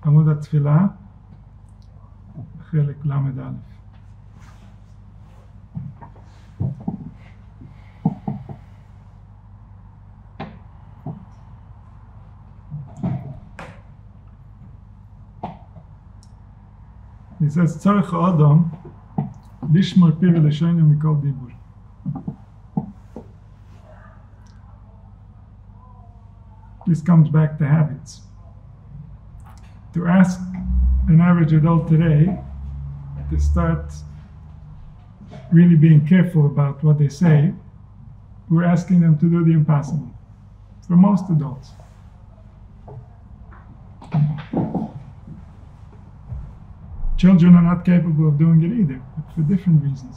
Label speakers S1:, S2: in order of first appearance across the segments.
S1: עמוד התפילה, חלק למד א'. He says, צורך האדם לשמור פיו ולשונו מכל דיבור. This comes back to habits. To ask an average adult today to start really being careful about what they say, we're asking them to do the impossible. For most adults. Children are not capable of doing it either, but for different reasons.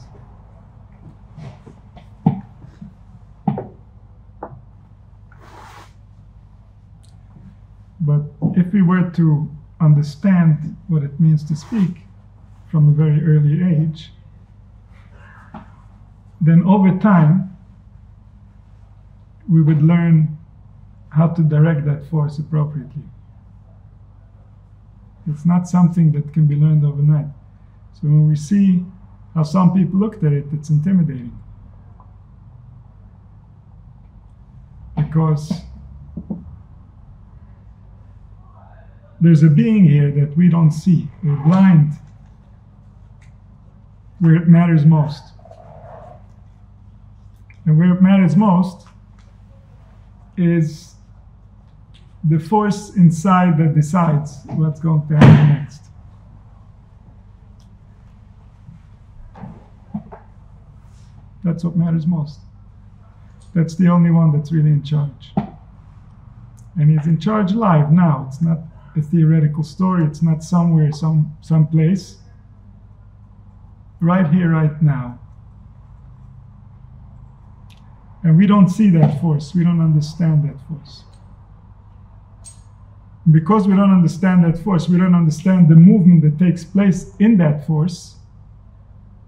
S1: But if we were to understand what it means to speak from a very early age, then over time we would learn how to direct that force appropriately. It's not something that can be learned overnight. So when we see how some people looked at it, it's intimidating. Because there's a being here that we don't see. We're blind where it matters most. And where it matters most is the force inside that decides what's going to happen next. That's what matters most. That's the only one that's really in charge. And he's in charge live now. It's not a theoretical story. It's not somewhere, some place. Right here, right now. And we don't see that force. We don't understand that force. Because we don't understand that force, we don't understand the movement that takes place in that force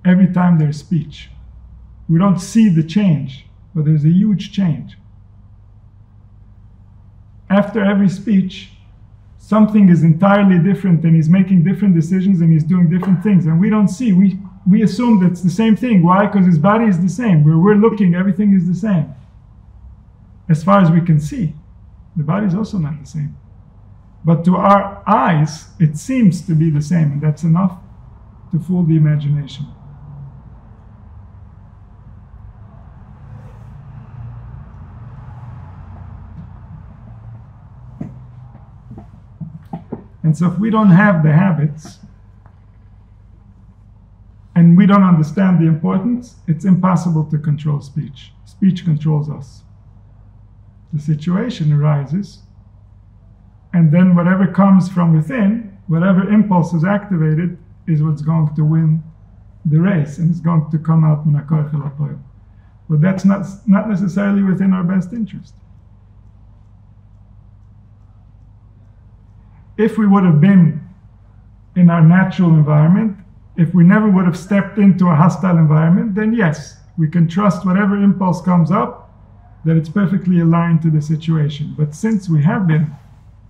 S1: every time there's speech. We don't see the change, but there's a huge change. After every speech, something is entirely different and he's making different decisions and he's doing different things. And we don't see, we assume that it's the same thing. Why? Because his body is the same. Where we're looking, everything is the same. As far as we can see, the body is also not the same. But to our eyes, it seems to be the same, and that's enough to fool the imagination. And so if we don't have the habits, and we don't understand the importance, it's impossible to control speech. Speech controls us. The situation arises, and then whatever comes from within, whatever impulse is activated, is what's going to win the race, and it's going to come out min hakoach el hapoel. But that's not necessarily within our best interest. If we would have been in our natural environment, if we never would have stepped into a hostile environment, then yes, we can trust whatever impulse comes up, that it's perfectly aligned to the situation. But since we have been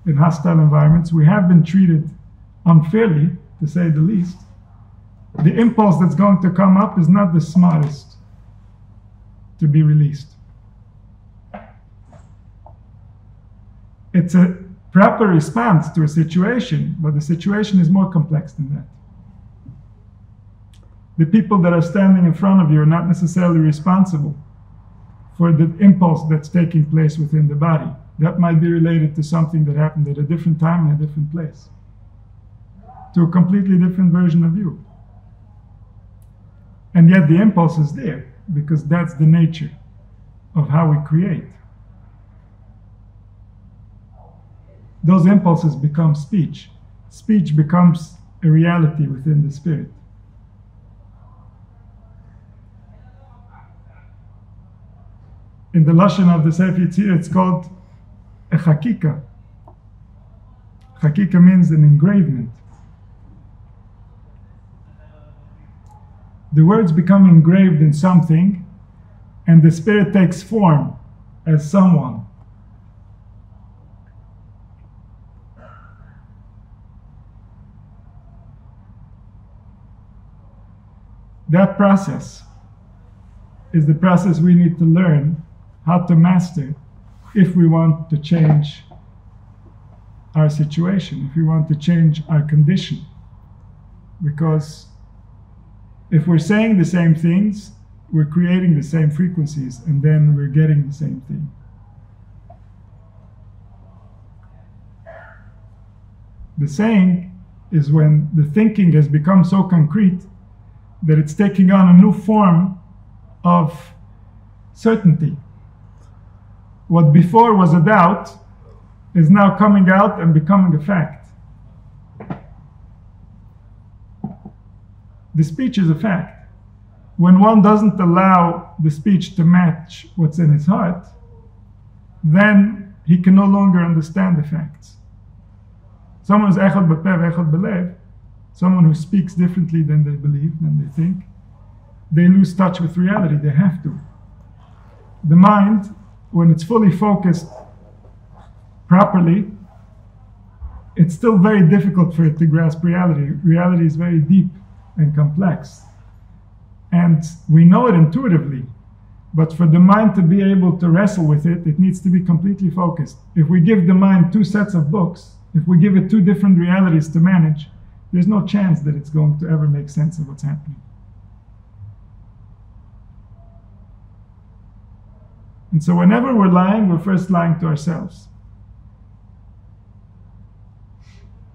S1: in hostile environments, we have been treated unfairly, to say the least, the impulse that's going to come up is not the smartest to be released. It's a proper response to a situation, but the situation is more complex than that. The people that are standing in front of you are not necessarily responsible for the impulse that's taking place within the body. That might be related to something that happened at a different time in a different place, to a completely different version of you. And yet the impulse is there, because that's the nature of how we create. Those impulses become speech. Speech becomes a reality within the spirit. In the Lashon of the Sefer Yetzirah, it's called a chakika. Chakika means an engravement. The words become engraved in something, and the spirit takes form as someone. that process is the process we need to learn how to master if we want to change our situation, if we want to change our condition. Because if we're saying the same things, we're creating the same frequencies, and then we're getting the same thing. The saying is when the thinking has become so concrete that it's taking on a new form of certainty. What before was a doubt is now coming out and becoming a fact. The speech is a fact. When one doesn't allow the speech to match what's in his heart, then he can no longer understand the facts. Someone who's echad b'peh v'echad b'lev, someone who speaks differently than they believe, than they think, they lose touch with reality. They have to. The mind, when it's fully focused properly, it's still very difficult for it to grasp reality. Reality is very deep and complex. And we know it intuitively. But for the mind to be able to wrestle with it, it needs to be completely focused. If we give the mind two sets of books, if we give it two different realities to manage, there's no chance that it's going to ever make sense of what's happening. And so whenever we're lying, we're first lying to ourselves.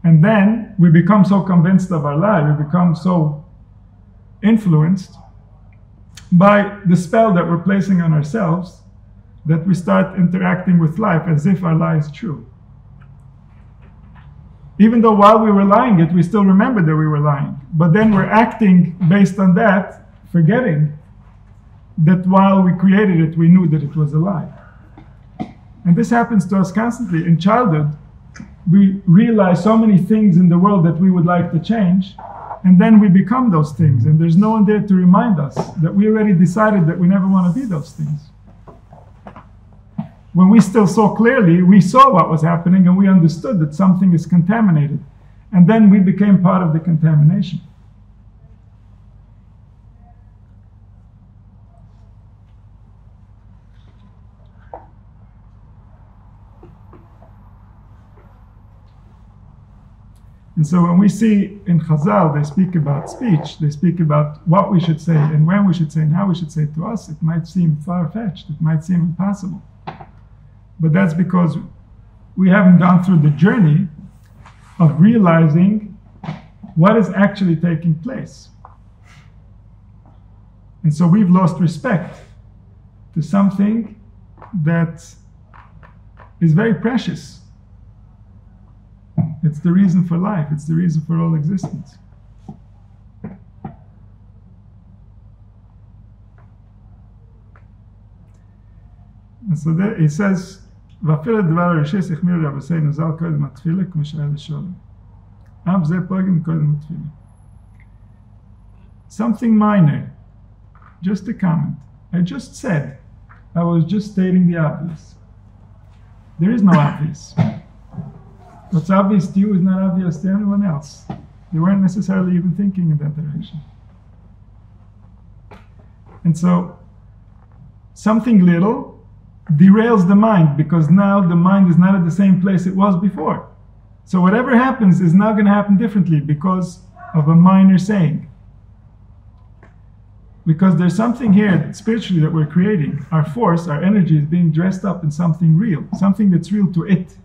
S1: And then we become so convinced of our lie, we become so influenced by the spell that we're placing on ourselves that we start interacting with life as if our lie is true. Even though while we were lying it, we still remember that we were lying. But then we're acting based on that, forgetting that while we created it, we knew that it was a lie. And this happens to us constantly. In childhood, we realize so many things in the world that we would like to change, and then we become those things, and there's no one there to remind us that we already decided that we never want to be those things. When we still saw clearly, we saw what was happening, and we understood that something is contaminated, and then we became part of the contamination. And so when we see in Chazal, they speak about speech, they speak about what we should say and when we should say and how we should say it. To us, it might seem far-fetched, it might seem impossible. But that's because we haven't gone through the journey of realizing what is actually taking place. And so we've lost respect to something that is very precious. It's the reason for life. It's the reason for all existence. And so there he says, "Va'afil הדבר הראשי שהחמירו רבותינו ז"ל קודם התפילה כמו שהיה לשולם. אף זה פוגם קודם התפילה." Something minor, just a comment. I just said, I was just stating the obvious. There is no obvious. What's obvious to you is not obvious to anyone else. They weren't necessarily even thinking in that direction. And so, something little derails the mind, because now the mind is not at the same place it was before. So whatever happens is now going to happen differently because of a minor saying. Because there's something here spiritually that we're creating. Our force, our energy is being dressed up in something real, something that's real to it.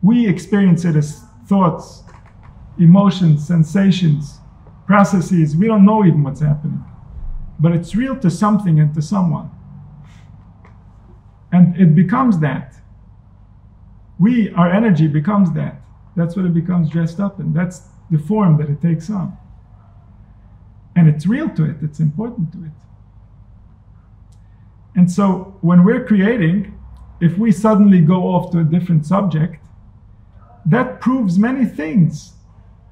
S1: We experience it as thoughts, emotions, sensations, processes. We don't know even what's happening. But it's real to something and to someone. And it becomes that. Our energy becomes that. That's what it becomes dressed up in. That's the form that it takes on. And it's real to it. It's important to it. And so when we're creating, if we suddenly go off to a different subject, that proves many things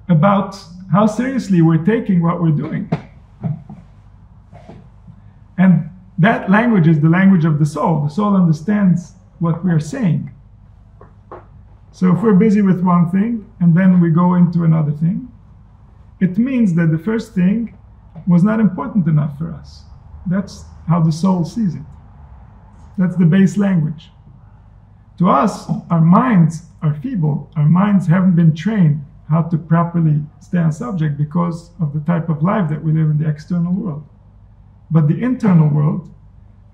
S1: about how seriously we're taking what we're doing. And that language is the language of the soul. The soul understands what we're saying. So if we're busy with one thing and then we go into another thing, it means that the first thing was not important enough for us. That's how the soul sees it. That's the base language. To us, our minds are feeble. Our minds haven't been trained how to properly stay on subject because of the type of life that we live in the external world. But the internal world,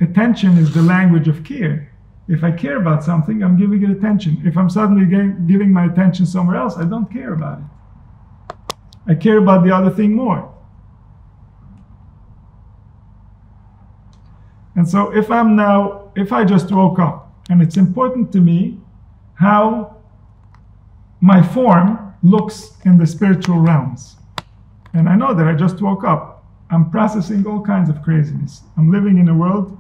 S1: attention is the language of care. If I care about something, I'm giving it attention. If I'm suddenly giving my attention somewhere else, I don't care about it. I care about the other thing more. And so if I just woke up, and it's important to me how my form looks in the spiritual realms. And I know that I just woke up. I'm processing all kinds of craziness. I'm living in a world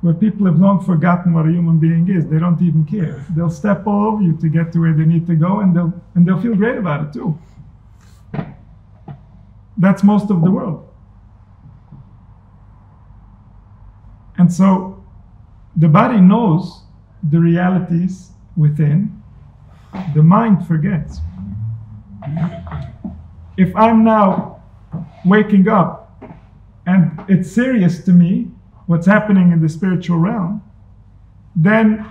S1: where people have long forgotten what a human being is. They don't even care. They'll step all over you to get to where they need to go, and they'll feel great about it too. That's most of the world. And so the body knows the realities within. The mind forgets. If I'm now waking up and it's serious to me what's happening in the spiritual realm, then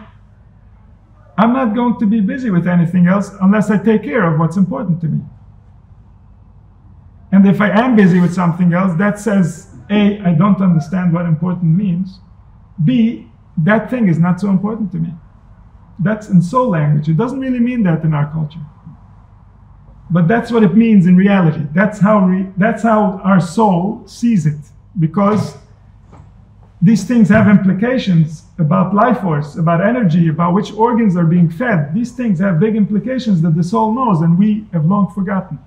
S1: I'm not going to be busy with anything else unless I take care of what's important to me. And if I am busy with something else, that says, A, I don't understand what important means. B, that thing is not so important to me. That's in soul language. It doesn't really mean that in our culture. But that's what it means in reality. That's how our soul sees it. Because these things have implications about life force, about energy, about which organs are being fed. These things have big implications that the soul knows, and we have long forgotten.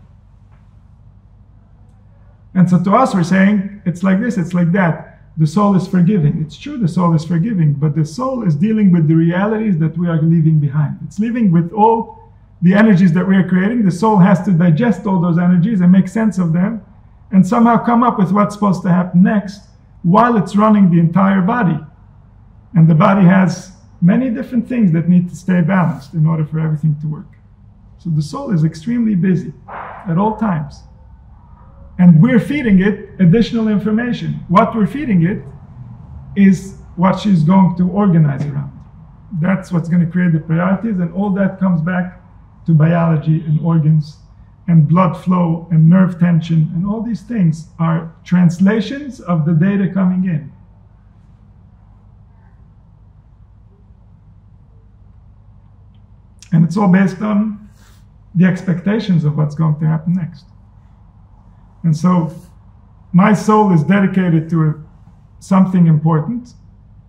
S1: And so to us, we're saying, it's like this, it's like that. The soul is forgiving. It's true, the soul is forgiving, but the soul is dealing with the realities that we are leaving behind. It's living with all the energies that we are creating. The soul has to digest all those energies and make sense of them and somehow come up with what's supposed to happen next while it's running the entire body. And the body has many different things that need to stay balanced in order for everything to work. So the soul is extremely busy at all times. And we're feeding it additional information. What we're feeding it is what she's going to organize around. That's what's going to create the priorities, and all that comes back to biology and organs and blood flow and nerve tension, and all these things are translations of the data coming in. And it's all based on the expectations of what's going to happen next. And so my soul is dedicated to something important,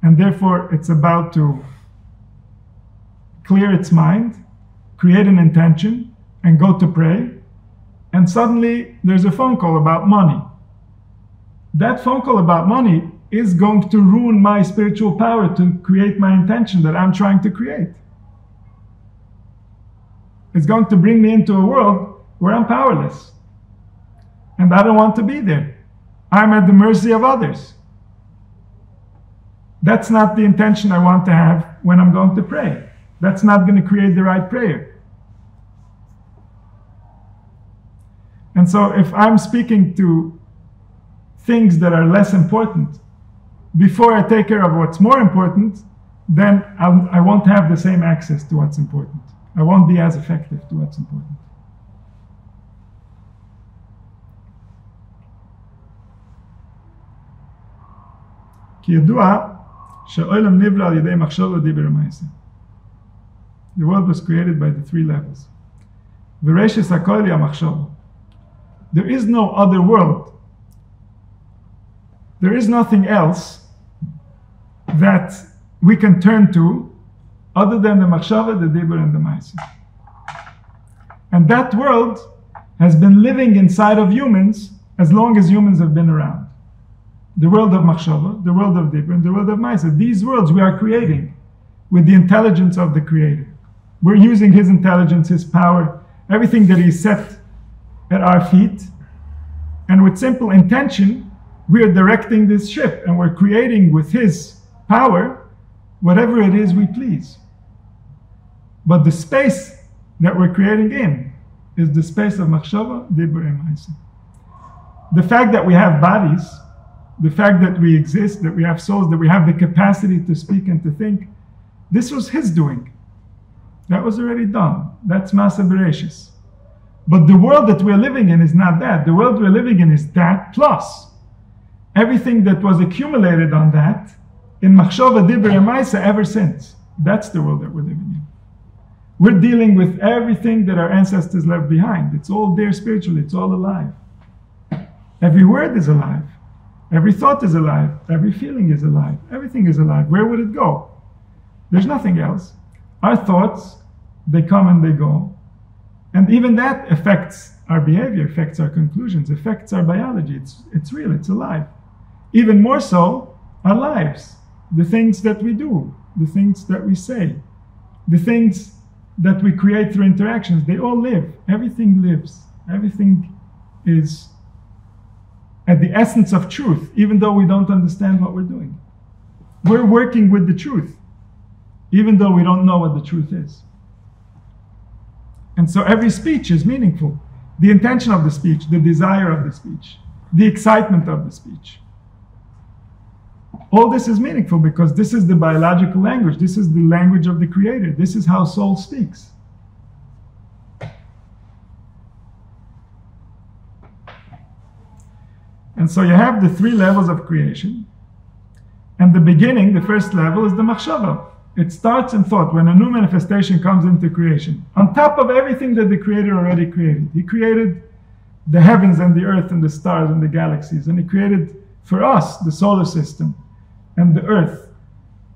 S1: and therefore it's about to clear its mind, create an intention, and go to pray. And suddenly there's a phone call about money. That phone call about money is going to ruin my spiritual power to create my intention that I'm trying to create. It's going to bring me into a world where I'm powerless. And I don't want to be there. I'm at the mercy of others. That's not the intention I want to have when I'm going to pray. That's not going to create the right prayer. And so if I'm speaking to things that are less important, before I take care of what's more important, then I won't have the same access to what's important. I won't be as effective to what's important. The world was created by the three levels. There is no other world. There is nothing else that we can turn to other than the machshava, the dibur, and the ma'aseh. And that world has been living inside of humans as long as humans have been around. The world of machshava, the world of dibur, and the world of ma'aseh. These worlds we are creating with the intelligence of the Creator. We're using His intelligence, His power, everything that He set at our feet. And with simple intention, we are directing this ship, and we're creating with His power whatever it is we please. But the space that we're creating in is the space of machshava, dibur, and ma'aseh. the fact that we have bodies, the fact that we exist, that we have souls, that we have the capacity to speak and to think, this was his doing. That was already done. That's Masa Bereshis. But the world that we're living in is not that. The world we're living in is that plus everything that was accumulated on that in Machshava, Dibur, and Maisa ever since. That's the world that we're living in. We're dealing with everything that our ancestors left behind. It's all there spiritually. It's all alive. Every word is alive. Every thought is alive. Every feeling is alive. Everything is alive. Where would it go? There's nothing else. Our thoughts, they come and they go. And even that affects our behavior, affects our conclusions, affects our biology. It's real, it's alive. Even more so, our lives, the things that we do, the things that we say, the things that we create through interactions, they all live. Everything lives. Everything is at the essence of truth, even though we don't understand what we're doing. We're working with the truth, even though we don't know what the truth is. And so every speech is meaningful. The intention of the speech, the desire of the speech, the excitement of the speech. All this is meaningful because this is the biological language. This is the language of the Creator. This is how soul speaks. And so you have the three levels of creation. And the beginning, the first level, is the machshava. It starts in thought when a new manifestation comes into creation. On top of everything that the Creator already created. He created the heavens and the earth and the stars and the galaxies. And He created for us the solar system and the earth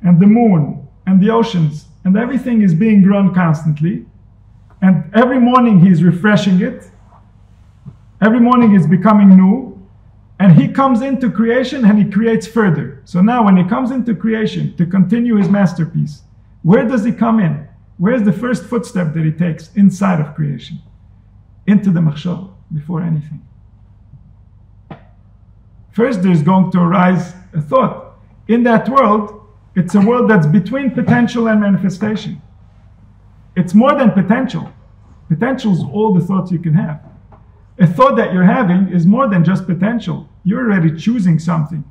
S1: and the moon and the oceans. And everything is being grown constantly. And every morning He's refreshing it. Every morning it's becoming new. And He comes into creation and He creates further. So now when He comes into creation to continue His masterpiece, where does He come in? Where's the first footstep that He takes inside of creation? Into the machshava, before anything. First there's going to arise a thought. In that world, it's a world that's between potential and manifestation. It's more than potential. Potential is all the thoughts you can have. A thought that you're having is more than just potential. You're already choosing something,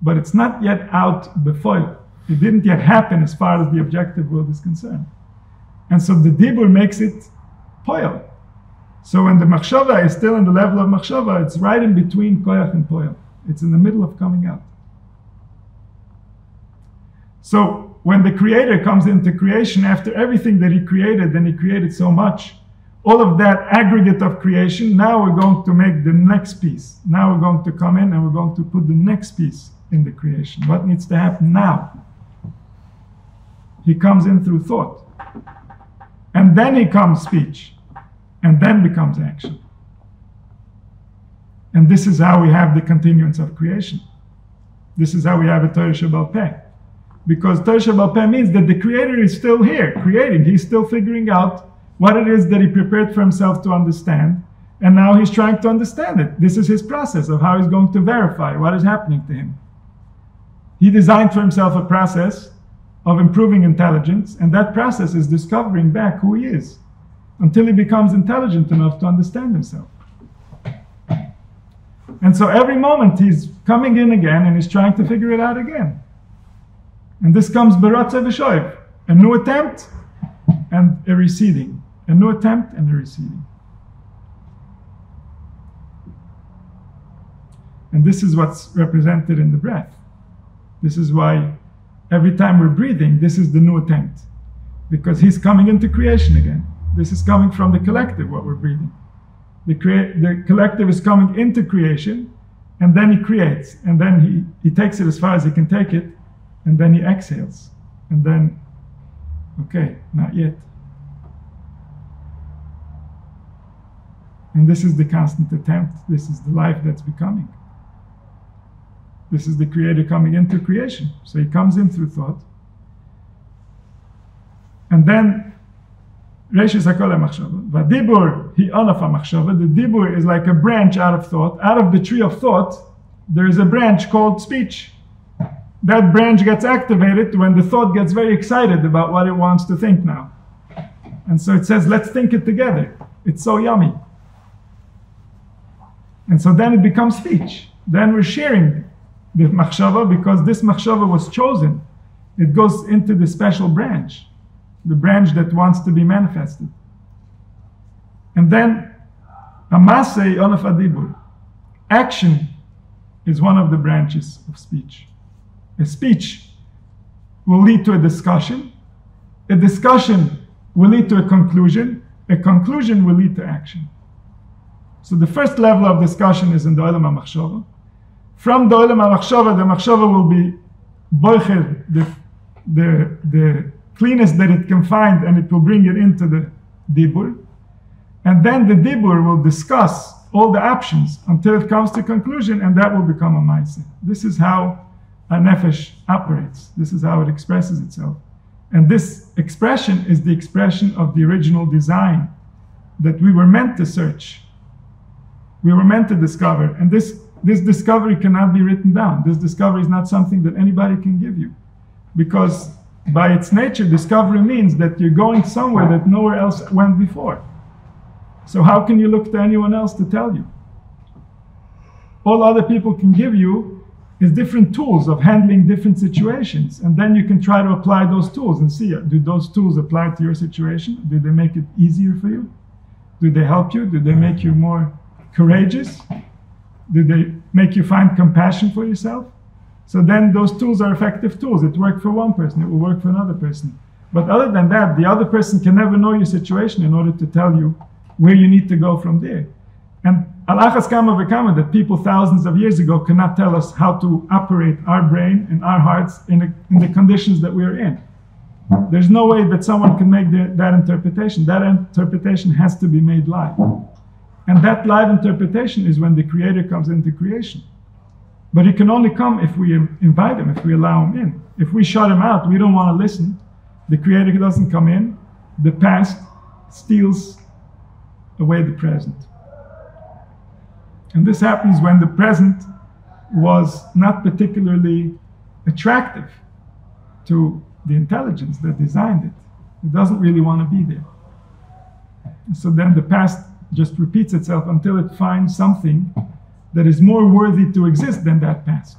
S1: but it's not yet out before. It didn't yet happen as far as the objective world is concerned. And so the dibur makes it poil. So when the machshava is still in the level of machshava, it's right in between koyach and poil. It's in the middle of coming out. So when the Creator comes into creation, after everything that He created, and He created so much, all of that aggregate of creation, now we're going to make the next piece. Now we're going to come in and we're going to put the next piece in the creation. What needs to happen now? He comes in through thought. And then He comes speech. And then becomes action. And this is how we have the continuance of creation. This is how we have a Torah Sheba'al Peh. Because Torah Sheba'al Peh means that the Creator is still here, creating. He's still figuring out what it is that He prepared for Himself to understand, and now He's trying to understand it. This is His process of how He's going to verify what is happening to Him. He designed for Himself a process of improving intelligence, and that process is discovering back who He is, until He becomes intelligent enough to understand Himself. And so every moment He's coming in again, and He's trying to figure it out again. And this comes Baratza V'Shoiv, a new attempt and a receding. A new attempt and a receding. And this is what's represented in the breath. This is why every time we're breathing, this is the new attempt. Because He's coming into creation again. This is coming from the collective, what we're breathing. The collective is coming into creation, and then He creates. And then he takes it as far as He can take it, and then He exhales. And then, okay, not yet. And this is the constant attempt. This is the life that's becoming. This is the Creator coming into creation. So He comes in through thought. And then, Reishis HaKol HaMachshava. V'dibur hi anaf HaMachshava. The dibur is like a branch out of thought. Out of the tree of thought, there is a branch called speech. That branch gets activated when the thought gets very excited about what it wants to think now. And so it says, let's think it together. It's so yummy. And so then it becomes speech. Then we're sharing the machshava because this machshava was chosen. It goes into the special branch, the branch that wants to be manifested. And then, amasei onaf adibur. Action is one of the branches of speech. A speech will lead to a discussion. A discussion will lead to a conclusion. A conclusion will lead to action. So the first level of discussion is in the olam hamachshava. From the olam hamachshava, the machshava will be boicher, the cleanest that it can find, and it will bring it into the dibur. And then the dibur will discuss all the options until it comes to conclusion, and that will become a ma'aseh. This is how a nefesh operates. This is how it expresses itself. And this expression is the expression of the original design that we were meant to search. We were meant to discover. And this discovery cannot be written down. This discovery is not something that anybody can give you. Because by its nature, discovery means that you're going somewhere that nowhere else went before. So how can you look to anyone else to tell you? All other people can give you is different tools of handling different situations. And then you can try to apply those tools and see, do those tools apply to your situation? Do they make it easier for you? Do they help you? Do they make you more courageous? Do they make you find compassion for yourself? So then those tools are effective tools. It worked for one person, it will work for another person. But other than that, the other person can never know your situation in order to tell you where you need to go from there. And alachas kama v'kama, that people thousands of years ago cannot tell us how to operate our brain and our hearts in the conditions that we're in. There's no way that someone can make that interpretation. That interpretation has to be made live. And that live interpretation is when the Creator comes into creation. But He can only come if we invite Him, if we allow Him in. If we shut Him out, we don't want to listen. The Creator doesn't come in. The past steals away the present. And this happens when the present was not particularly attractive to the intelligence that designed it. It doesn't really want to be there. So then the past just repeats itself until it finds something that is more worthy to exist than that past.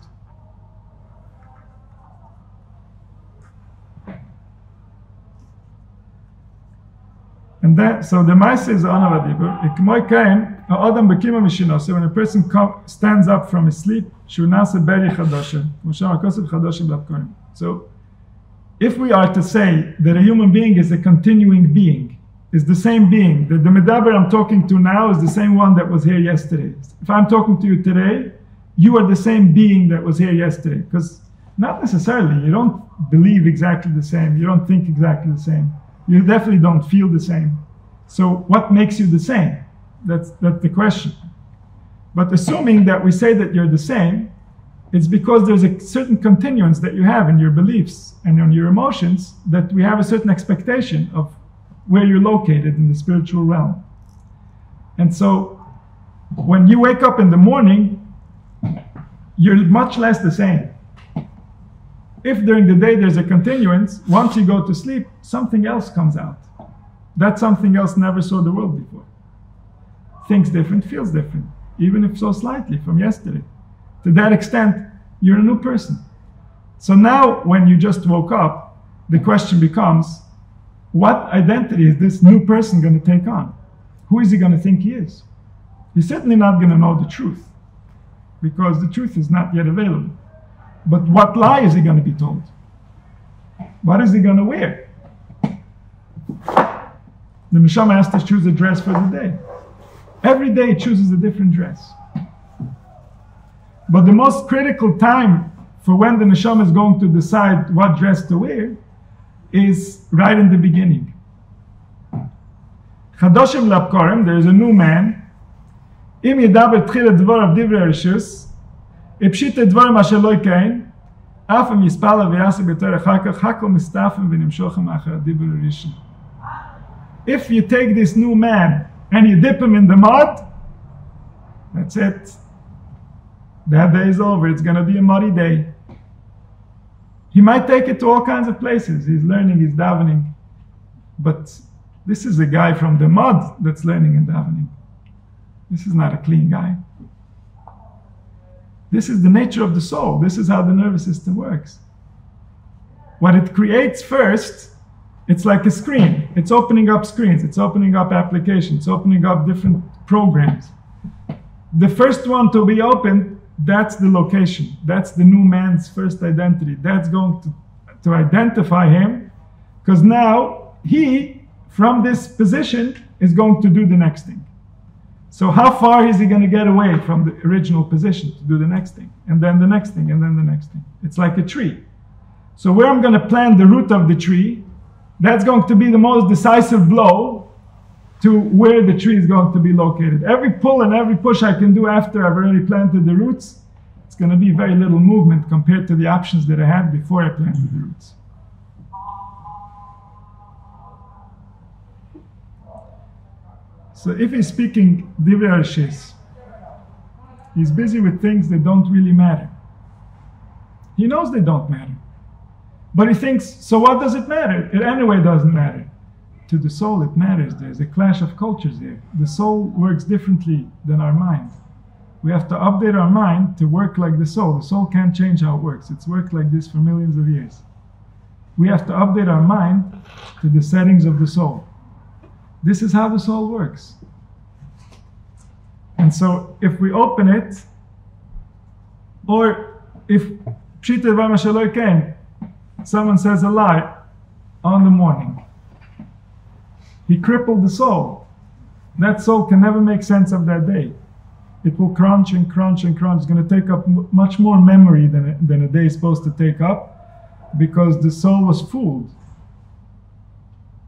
S1: And that, so the Maaseh is Onav Adibur. Ikmoi Kain, Ha'adam Bekima Mishino. So when a person stands up from his sleep, Shu Nasa Beri Chadoshem. Moshe HaKosef Chadoshem Lapkorim. So if we are to say that a human being is a continuing being, is the same being, that the Medaber I'm talking to now is the same one that was here yesterday. If I'm talking to you today, you are the same being that was here yesterday. Because not necessarily, you don't believe exactly the same, you don't think exactly the same. You definitely don't feel the same. So what makes you the same? That's the question. But assuming that we say that you're the same, it's because there's a certain continuance that you have in your beliefs and in your emotions, that we have a certain expectation of where you're located in the spiritual realm. And so when you wake up in the morning, you're much less the same. If during the day there's a continuance, once you go to sleep, something else comes out. That something else never saw the world before. Thinks different, feels different, even if so slightly from yesterday. To that extent, you're a new person. So now when you just woke up, the question becomes, what identity is this new person going to take on? Who is he going to think he is? He's certainly not going to know the truth, because the truth is not yet available. But what lie is he going to be told? What is he going to wear? The neshama has to choose a dress for the day. Every day he chooses a different dress. But the most critical time for when the neshama is going to decide what dress to wear is right in the beginning. Chadoshem lapkorim, there is a new man. Im yedaber tchila dvorav divrei rishus, ipshita dvorim asher lo kain, afam yispala v'yaseh b'tor achakach, hakol mistafim v'nimshochem achar divrei rishon. If you take this new man and you dip him in the mud, that's it. That day is over. It's going to be a muddy day. He might take it to all kinds of places. He's learning, he's davening. But this is a guy from the mud that's learning and davening. This is not a clean guy. This is the nature of the soul. This is how the nervous system works. What it creates first, it's like a screen. It's opening up screens. It's opening up applications. It's opening up different programs. The first one to be opened, that's the location. That's the new man's first identity. That's going to identify him, because now he, from this position, is going to do the next thing. So how far is he going to get away from the original position to do the next thing? And then the next thing, and then the next thing. It's like a tree. So where I'm going to plant the root of the tree, that's going to be the most decisive blow to where the tree is going to be located. Every pull and every push I can do after I've already planted the roots, it's going to be very little movement compared to the options that I had before I planted the roots. So if he's speaking divrei harishis, he's busy with things that don't really matter. He knows they don't matter. But he thinks, so what does it matter? It anyway doesn't matter. To the soul it matters. There's a clash of cultures there. The soul works differently than our mind. We have to update our mind to work like the soul. The soul can't change how it works. It's worked like this for millions of years. We have to update our mind to the settings of the soul. This is how the soul works. And so if we open it, or if someone says a lie on the morning, he crippled the soul. That soul can never make sense of that day. It will crunch and crunch and crunch. It's going to take up much more memory than a day is supposed to take up, because the soul was fooled.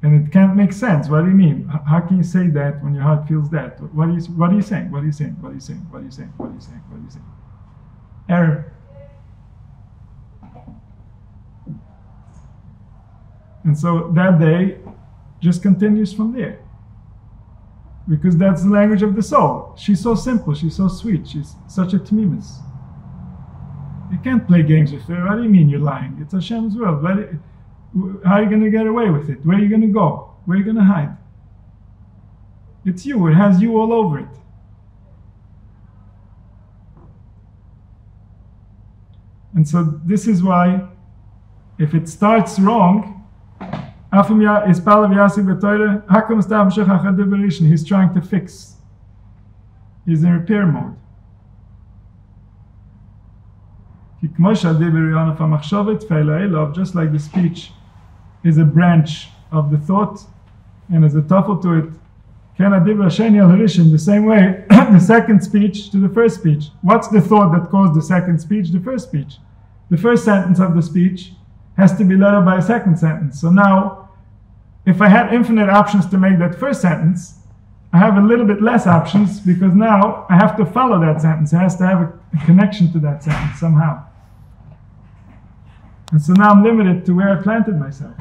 S1: And it can't make sense. What do you mean? How can you say that when your heart feels that? What are you saying? What are you saying? What are you saying? What are you saying? What are you saying? What are you saying? What are you saying? Error. And so that day just continues from there. Because that's the language of the soul. She's so simple, she's so sweet, she's such a tmimus. You can't play games with her. What do you mean you're lying? It's Hashem's world. How are you going to get away with it? Where are you going to go? Where are you going to hide? It's you. It has you all over it. And so this is why, if it starts wrong, he's trying to fix. He's in repair mode. Just like the speech is a branch of the thought and is a tafel to it, the same way the second speech to the first speech. What's the thought that caused the second speech? The first speech. The first sentence of the speech has to be led up by a second sentence. So now, if I had infinite options to make that first sentence, I have a little bit less options, because now I have to follow that sentence. It has to have a connection to that sentence somehow. And so now I'm limited to where I planted myself.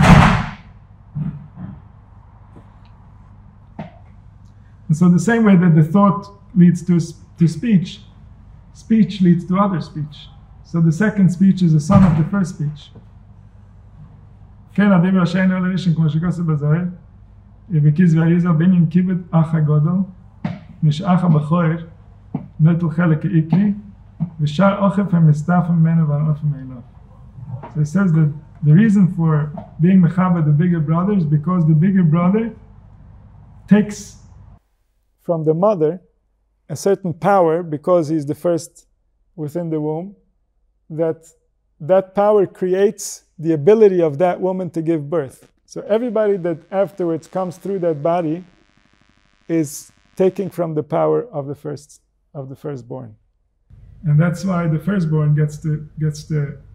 S1: And so the same way that the thought leads to speech, speech leads to other speech. So the second speech is a son of the first speech. So he says that the reason for being mechaber the bigger brother is because the bigger brother takes from the mother a certain power, because he's the first within the womb, that power creates the ability of that woman to give birth. So everybody that afterwards comes through that body is taking from the power of the firstborn. And that's why the firstborn gets to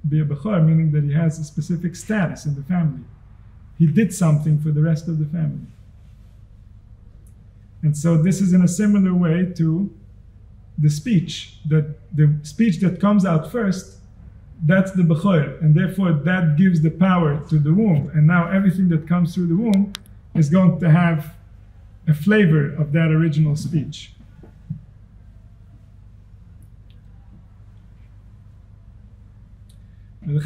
S1: be a bechor, meaning that he has a specific status in the family. He did something for the rest of the family. And so this is in a similar way to the speech that comes out first. That's the bechor, and therefore that gives the power to the womb. And now everything that comes through the womb is going to have a flavor of that original speech. That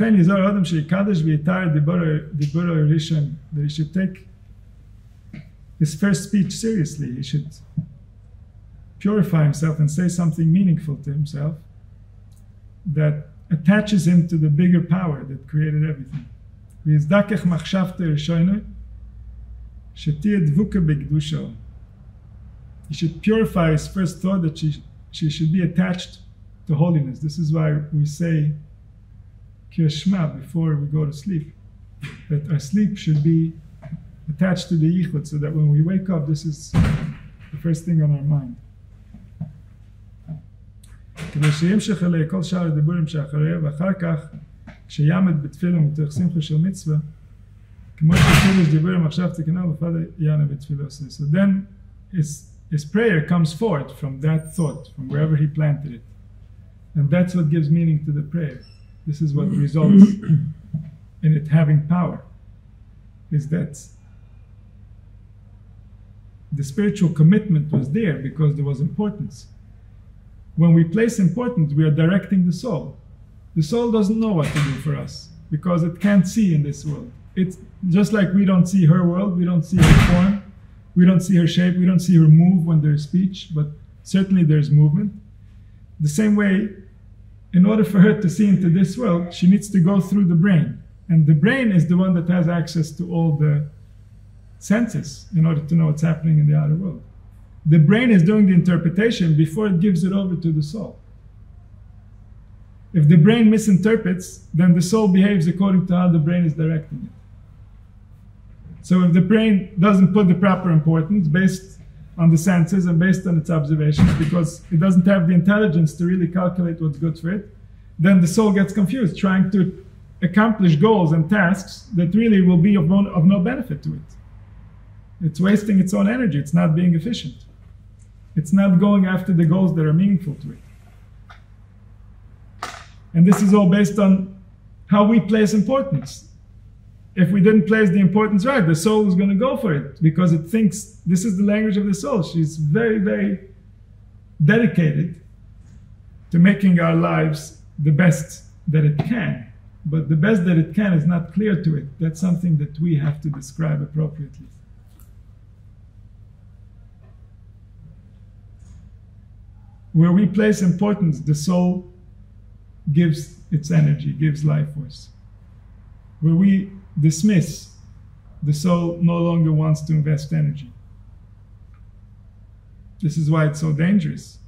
S1: he should take his first speech seriously. He should purify himself and say something meaningful to himself. that attaches him to the bigger power that created everything. ויזדכך מחשבתו ראשונה, שתהיה דבוקה בקדושו. He should purify his first thought that she should be attached to holiness. This is why we say קירש before we go to sleep. That our sleep should be attached to the yichud, so that when we wake up, this is the first thing on our mind. כדי שימשך אלי כל שאר הדיבורים שאחריה, ואחר כך, כשיעמד בתפילה מתוך שמחה של מצווה, כמו שקירש דיבור המחשב תקנה ופעד יענה בתפילה עושה. So then his prayer comes forth from that thought, from wherever he planted it. And that's what gives meaning to the prayer. This is what results in it having power, is that the spiritual commitment was there because there was importance. When we place importance, we are directing the soul. The soul doesn't know what to do for us because it can't see in this world. It's just like we don't see her world, we don't see her form, we don't see her shape, we don't see her move when there's speech, but certainly there's movement. The same way, in order for her to see into this world, she needs to go through the brain. And the brain is the one that has access to all the senses in order to know what's happening in the outer world. The brain is doing the interpretation before it gives it over to the soul. If the brain misinterprets, then the soul behaves according to how the brain is directing it. So if the brain doesn't put the proper importance based on the senses and based on its observations, because it doesn't have the intelligence to really calculate what's good for it, then the soul gets confused, trying to accomplish goals and tasks that really will be of no benefit to it. It's wasting its own energy. It's not being efficient. It's not going after the goals that are meaningful to it. And this is all based on how we place importance. If we didn't place the importance right, the soul is going to go for it because it thinks this is the language of the soul. She's very, very dedicated to making our lives the best that it can. But the best that it can is not clear to it. That's something that we have to describe appropriately. Where we place importance, the soul gives its energy, gives life force. Where we dismiss, the soul no longer wants to invest energy. This is why it's so dangerous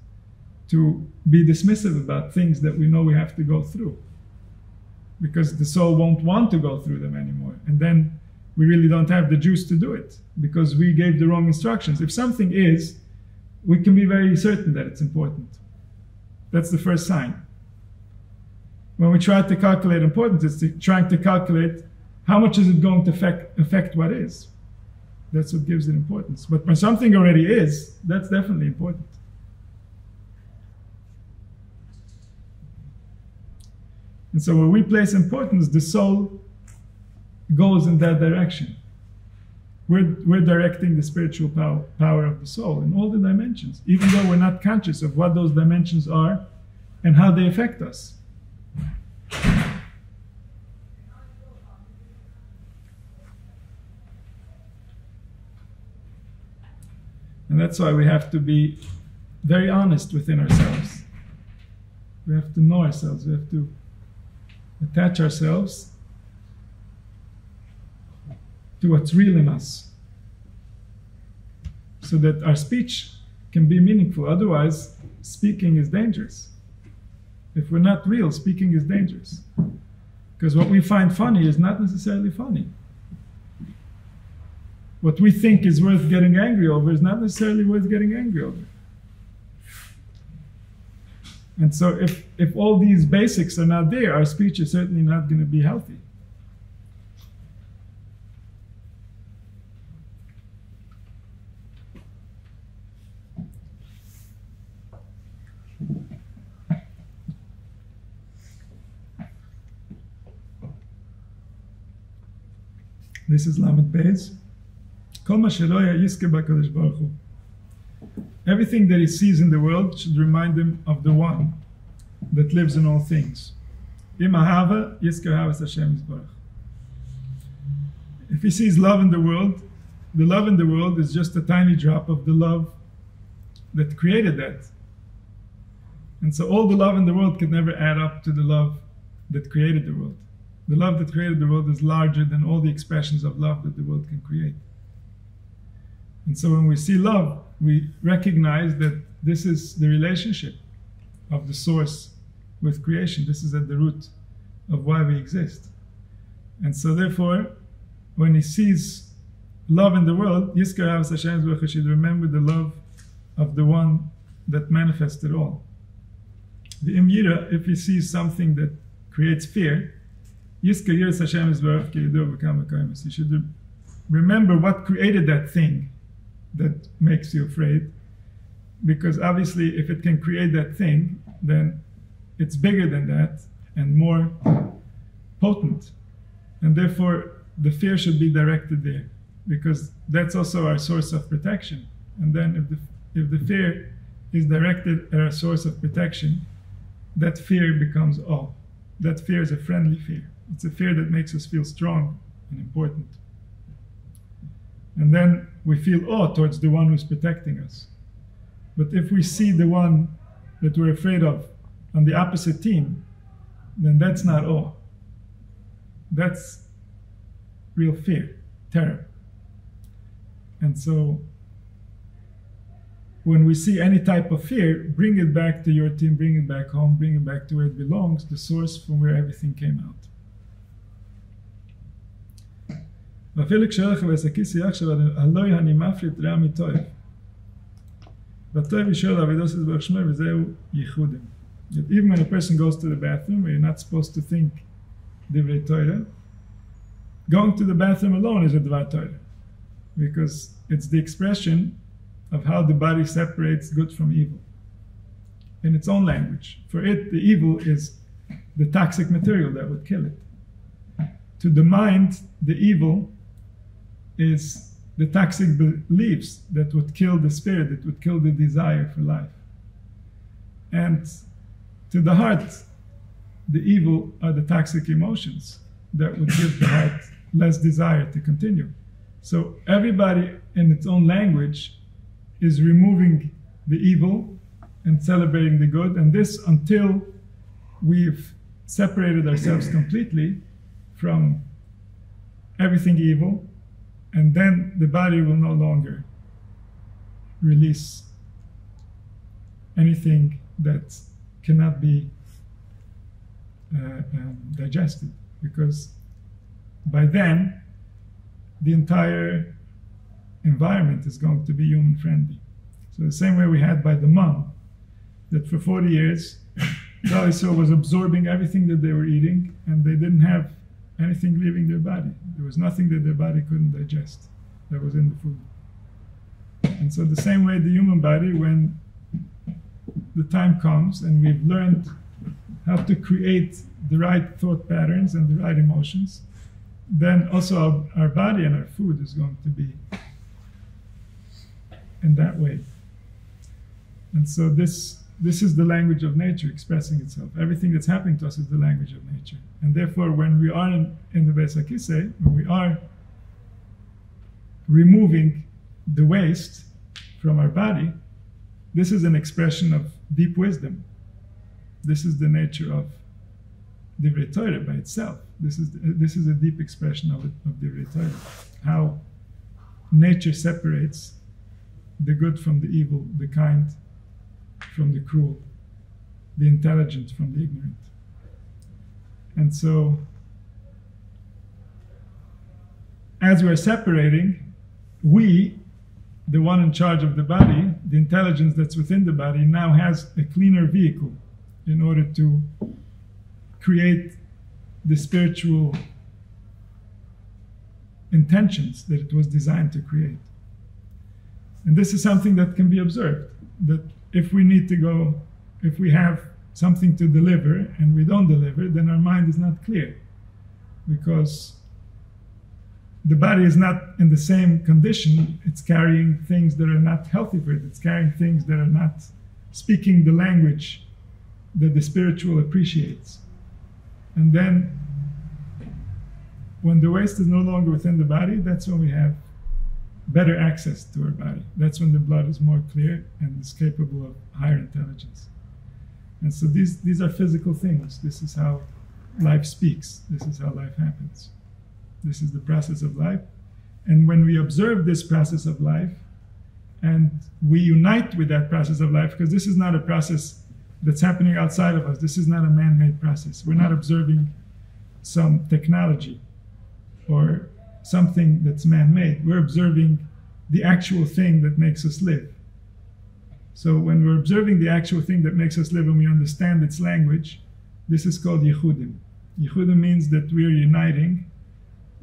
S1: to be dismissive about things that we know we have to go through, because the soul won't want to go through them anymore, and then we really don't have the juice to do it because we gave the wrong instructions. If something is, we can be very certain that it's important. That's the first sign. When we try to calculate importance, it's trying to calculate how much is it going to affect what is. That's what gives it importance. But when something already is, that's definitely important. And so when we place importance, the soul goes in that direction. We're directing the spiritual power of the soul in all the dimensions, even though we're not conscious of what those dimensions are and how they affect us. And that's why we have to be very honest within ourselves. We have to know ourselves. We have to attach ourselves to what's real in us, so that our speech can be meaningful. Otherwise, speaking is dangerous. If we're not real, speaking is dangerous. Because what we find funny is not necessarily funny. What we think is worth getting angry over is not necessarily worth getting angry over. And so if all these basics are not there, our speech is certainly not going to be healthy. This is Lamed Beis. Everything that he sees in the world should remind him of the one that lives in all things. If he sees love in the love in the world is just a tiny drop of the love that created that. And so all the love in the world can never add up to the love that created the world. The love that created the world is larger than all the expressions of love that the world can create. And so when we see love, we recognize that this is the relationship of the source with creation. This is at the root of why we exist. And so therefore, when he sees love in the world, Yizkar should remember the love of the one that manifests it all. The Imyira, if he sees something that creates fear, you should remember what created that thing that makes you afraid, because obviously if it can create that thing, then it's bigger than that and more potent, and therefore the fear should be directed there, because that's also our source of protection. And then if the fear is directed at our source of protection, that fear becomes awe. That fear is a friendly fear. It's a fear that makes us feel strong and important. And then we feel awe towards the one who's protecting us. But if we see the one that we're afraid of on the opposite team, then that's not awe. That's real fear, terror. And so when we see any type of fear, bring it back to your team, bring it back home, bring it back to where it belongs, the source from where everything came out. That even when a person goes to the bathroom, where you're not supposed to think divrei Torah, going to the bathroom alone is a dvar Torah, because it's the expression of how the body separates good from evil in its own language. For it, the evil is the toxic material that would kill it. To the mind, the evil is the toxic beliefs that would kill the spirit, that would kill the desire for life. And to the heart, the evil are the toxic emotions that would give the heart less desire to continue. So everybody in its own language is removing the evil and celebrating the good, and this until we've separated ourselves completely from everything evil, and then the body will no longer release anything that cannot be digested, because by then the entire environment is going to be human friendly. So the same way we had by the mum, that for 40 years Baal Shem Tov was absorbing everything that they were eating, and they didn't have anything leaving their body. There was nothing that their body couldn't digest that was in the food. And so the same way the human body, when the time comes and we've learned how to create the right thought patterns and the right emotions, then also our body and our food is going to be in that way. And so this is the language of nature expressing itself. Everything that's happening to us is the language of nature. And therefore, when we are in the Beis HaKisei, when we are removing the waste from our body, this is an expression of deep wisdom. This is the nature of divrei Torah by itself. This is a deep expression of divrei Torah. How nature separates the good from the evil, the kind from the cruel, the intelligent from the ignorant. And so, as we're separating, we, the one in charge of the body, the intelligence that's within the body, now has a cleaner vehicle in order to create the spiritual intentions that it was designed to create. And this is something that can be observed, that if we need to go, if we have something to deliver and we don't deliver, then our mind is not clear, because the body is not in the same condition. It's carrying things that are not healthy for it. It's carrying things that are not speaking the language that the spiritual appreciates. And then when the waste is no longer within the body, that's when we have better access to our body. That's when the blood is more clear and is capable of higher intelligence. And so these are physical things. This is how life speaks. This is how life happens. This is the process of life. And when we observe this process of life, and we unite with that process of life, because this is not a process that's happening outside of us. This is not a man-made process. We're not observing some technology or something that's man-made. We're observing the actual thing that makes us live. So when we're observing the actual thing that makes us live and we understand its language, this is called yichudim. Yichudim means that we're uniting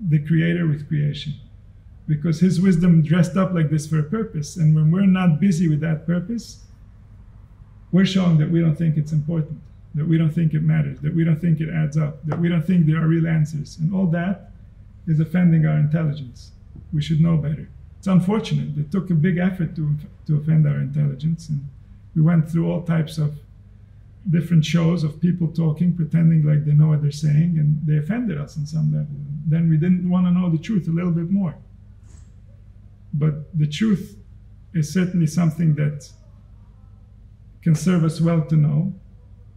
S1: the Creator with creation, because His wisdom dressed up like this for a purpose. And when we're not busy with that purpose, we're showing that we don't think it's important, that we don't think it matters, that we don't think it adds up, that we don't think there are real answers. And all that is offending our intelligence. We should know better. It's unfortunate. It took a big effort to offend our intelligence. And we went through all types of different shows of people talking, pretending like they know what they're saying, and they offended us on some level. Then we didn't want to know the truth a little bit more. But the truth is certainly something that can serve us well to know.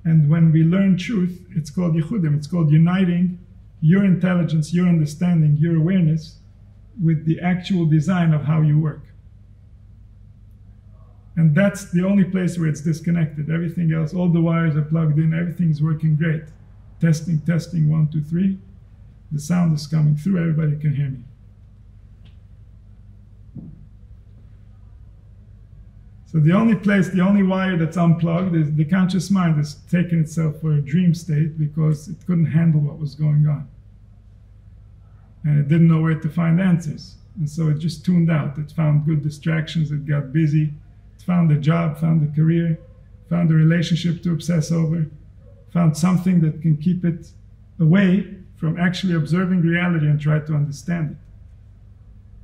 S1: And when we learn truth, it's called yichudim. It's called uniting your intelligence, your understanding, your awareness with the actual design of how you work. And that's the only place where it's disconnected. Everything else, all the wires are plugged in, everything's working great. Testing, testing, 1, 2, 3. The sound is coming through, everybody can hear me. So the only place, the only wire that's unplugged is the conscious mind is taking itself for a dream state because it couldn't handle what was going on. And it didn't know where to find answers. And so it just tuned out. It found good distractions, it got busy, it found a job, found a career, found a relationship to obsess over, found something that can keep it away from actually observing reality and try to understand it.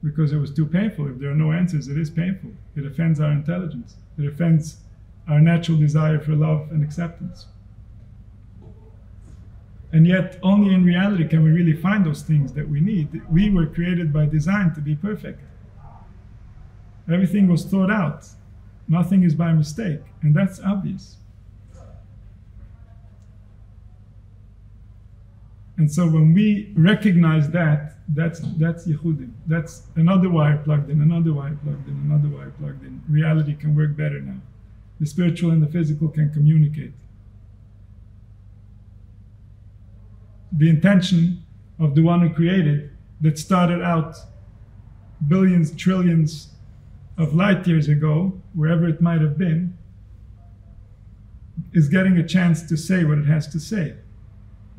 S1: Because it was too painful. If there are no answers, it is painful. It offends our intelligence. It offends our natural desire for love and acceptance. And yet, only in reality can we really find those things that we need. We were created by design to be perfect. Everything was thought out. Nothing is by mistake. And that's obvious. And so when we recognize that, that's yichudim. That's another wire plugged in, another wire plugged in, another wire plugged in. Reality can work better now. The spiritual and the physical can communicate. The intention of the one who created, that started out billions, trillions of light years ago, wherever it might have been, is getting a chance to say what it has to say,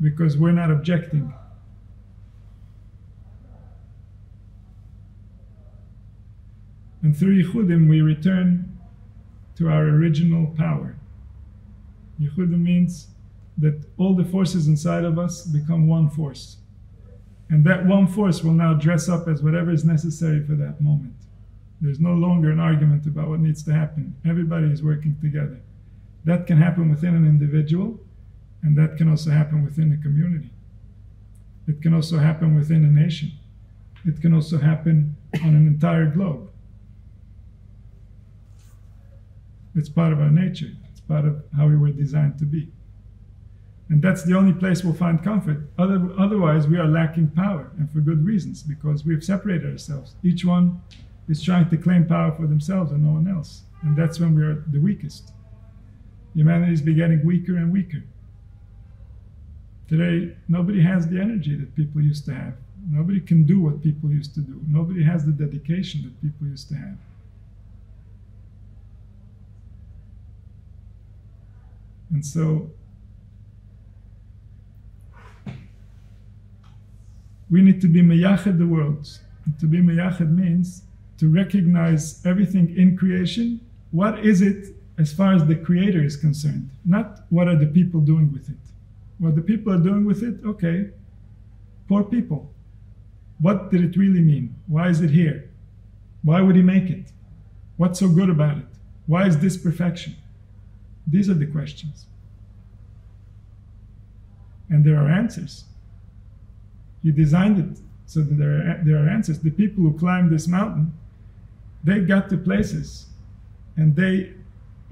S1: because we're not objecting. And through yichudim we return to our original power. Yichudim means that all the forces inside of us become one force. And that one force will now dress up as whatever is necessary for that moment. There's no longer an argument about what needs to happen. Everybody is working together. That can happen within an individual, and that can also happen within a community. It can also happen within a nation. It can also happen on an entire globe. It's part of our nature. It's part of how we were designed to be. And that's the only place we'll find comfort. Otherwise, we are lacking power, and for good reasons, because we've separated ourselves. Each one is trying to claim power for themselves and no one else. And that's when we are the weakest. Humanity is getting weaker and weaker. Today, nobody has the energy that people used to have. Nobody can do what people used to do. Nobody has the dedication that people used to have. And so, we need to be meyached the world. And to be meyached means to recognize everything in creation. What is it as far as the Creator is concerned? Not what are the people doing with it. What the people are doing with it, okay, poor people. What did it really mean? Why is it here? Why would He make it? What's so good about it? Why is this perfection? These are the questions. And there are answers. He designed it so that there are answers. The people who climbed this mountain, they got to places, and they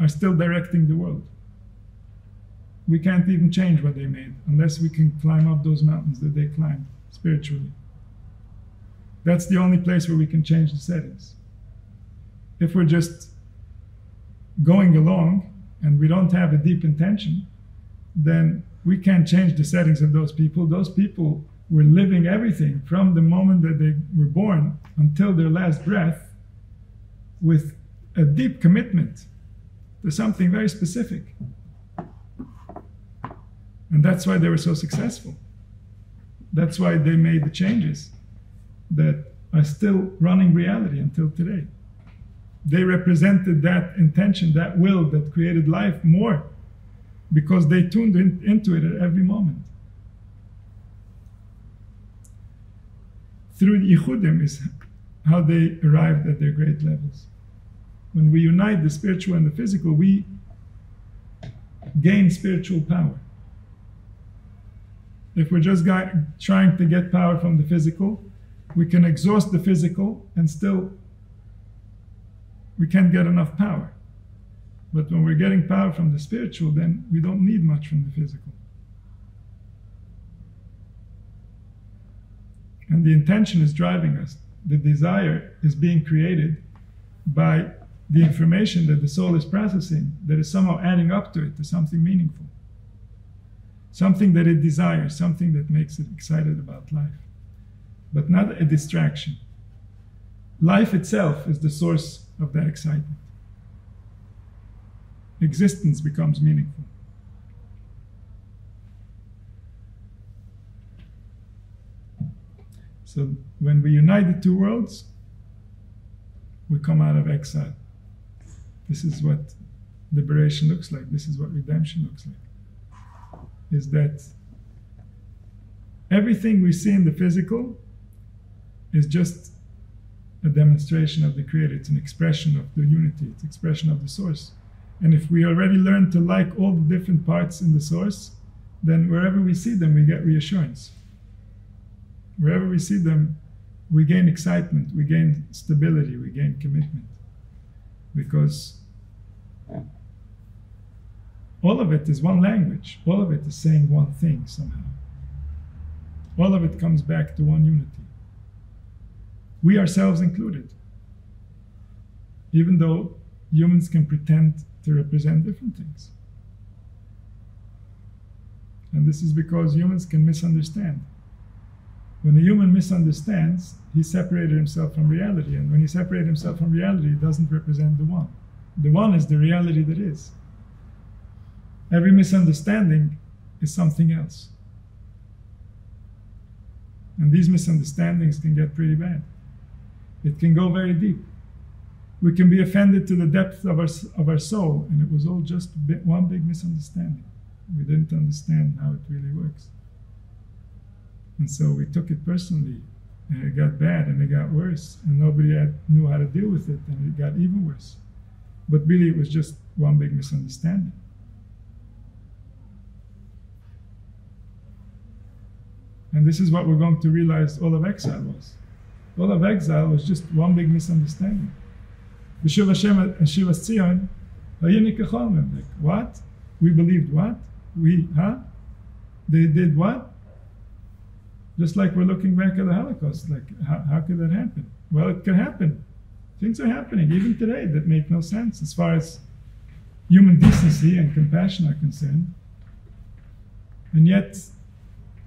S1: are still directing the world. we can't even change what they made unless we can climb up those mountains that they climbed spiritually. That's the only place where we can change the settings. If we're just going along and we don't have a deep intention, then we can't change the settings of those people. Those people were living everything from the moment that they were born until their last breath with a deep commitment to something very specific. And that's why they were so successful. That's why they made the changes that are still running reality until today. They represented that intention, that will that created life more because they tuned into it at every moment. Through the Yichudim is how they arrived at their great levels. When we unite the spiritual and the physical, we gain spiritual power. If we're just trying to get power from the physical, we can exhaust the physical and still we can't get enough power. But when we're getting power from the spiritual, then we don't need much from the physical. And the intention is driving us. The desire is being created by the information that the soul is processing that is somehow adding up to it, to something meaningful. Something that it desires, something that makes it excited about life. But not a distraction. Life itself is the source of that excitement. Existence becomes meaningful. So when we unite the two worlds, we come out of exile. This is what liberation looks like. This is what redemption looks like. Is that everything we see in the physical is just a demonstration of the Creator. It's an expression of the unity. It's an expression of the source. And if we already learn to like all the different parts in the source, then wherever we see them, we get reassurance. Wherever we see them, we gain excitement, we gain stability, we gain commitment. Because all of it is one language. All of it is saying one thing somehow. All of it comes back to one unity. We ourselves included. Even though humans can pretend to represent different things. And this is because humans can misunderstand. When a human misunderstands, he separated himself from reality. And when he separated himself from reality, he doesn't represent the one. The one is the reality that is. Every misunderstanding is something else. And these misunderstandings can get pretty bad. It can go very deep. We can be offended to the depth of our soul, and it was all just one big misunderstanding. We didn't understand how it really works. And so we took it personally, and it got bad, and it got worse, and nobody knew how to deal with it, and it got even worse. But really it was just one big misunderstanding. And this is what we're going to realize all of exile was. All of exile was just one big misunderstanding. B'shuv Hashem Shiva Tzion, like, what? We believed what? They did what? Just like we're looking back at the Holocaust, like, how could that happen? Well, it can happen. Things are happening, even today, that make no sense as far as human decency and compassion are concerned. And yet,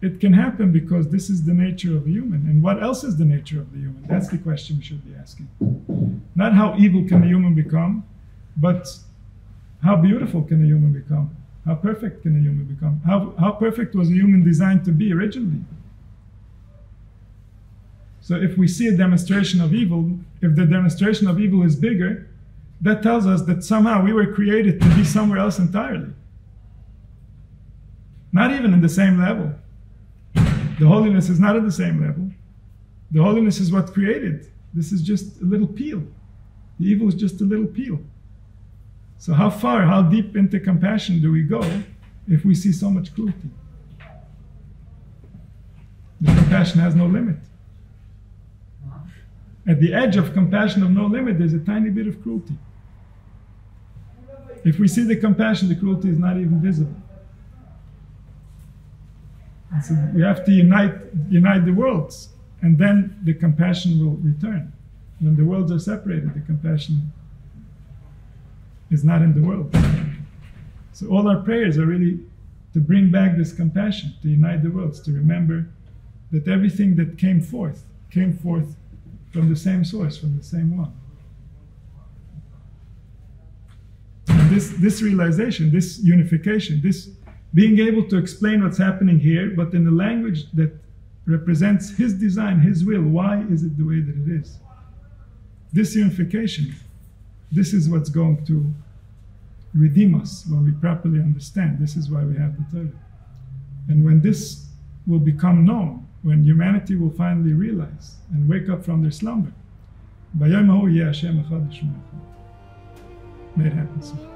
S1: it can happen because this is the nature of a human. And what else is the nature of the human? That's the question we should be asking. Not how evil can a human become, but how beautiful can a human become? How perfect can a human become? How perfect was a human designed to be originally? So if we see a demonstration of evil, if the demonstration of evil is bigger, that tells us that somehow we were created to be somewhere else entirely. Not even in the same level. The holiness is not at the same level. The holiness is what created. This is just a little peel. The evil is just a little peel. So how far, how deep into compassion do we go if we see so much cruelty? The compassion has no limit. At the edge of compassion of no limit, there's a tiny bit of cruelty. If we see the compassion, the cruelty is not even visible. So we have to unite the worlds, and then the compassion will return. When the worlds are separated, the compassion is not in the world. So all our prayers are really to bring back this compassion, to unite the worlds, to remember that everything that came forth from the same source, from the same one. And this realization, this unification, this being able to explain what's happening here, but in a language that represents His design, His will. Why is it the way that it is? This unification, this is what's going to redeem us when we properly understand. This is why we have the Torah. And when this will become known, when humanity will finally realize and wake up from their slumber, Bayom Hahu Yeh Hashem Echad V'Shmo Echad. May it happen soon.